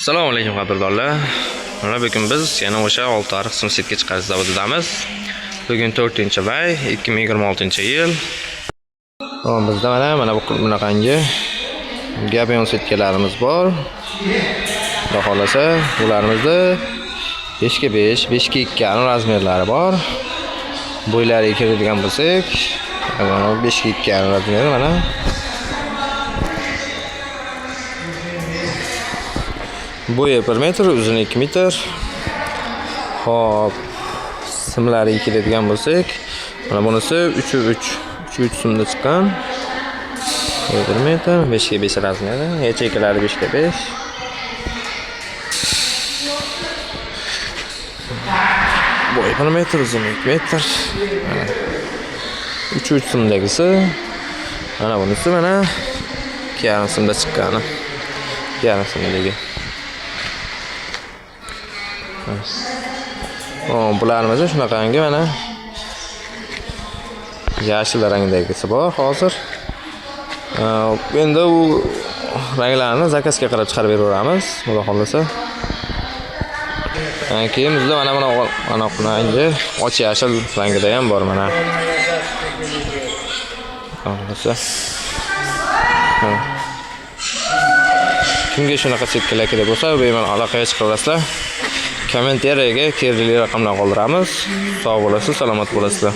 Assalomu alaykum qadrdonlar. Mana bugun biz yana o'sha 6 ariq simsetga chiqarish zavodidamiz. Bugun 4-may 2026-yil. Bizda mana bunaqangi gabion setkalarimiz bor. Xudo xolasa, ularmizda 5x5, 5x2 razmerlari bor. Bo'ylariga kiradigan bo'lsak, 5x2 razmeri mana. Bo'yi 1 metr, uzuni 2 metr. Hop, simlariga keladigan bo'lsak, mana bunisi 3x3 simda chiqqan. 1 metr, 5x5 razmeri, yachekalari 5x5. Bo'yi 1 metr, uzuni 2 metr. 3x3 simdagisi. Mana bunisi mana 2,5 simda chiqqani. 2,5 simdagi. Bularimiz shunaqangi mana yashil rangdagisi bor hozir. Endi u ranglarni zakazga qarab chiqarib beraveramiz, xudo xolasa. Keyin bizda mana bunaqangi och yashil rangida ham bor mana. Xolasa. Kimga shunaqa setkalar kerak bo'lsa, bemalol aloqaga chiqaverasizlar. Kommentariyaga kerakli raqamlarni qoldiramiz. Sog' bo'lasizlar, salomat bo'lasizlar.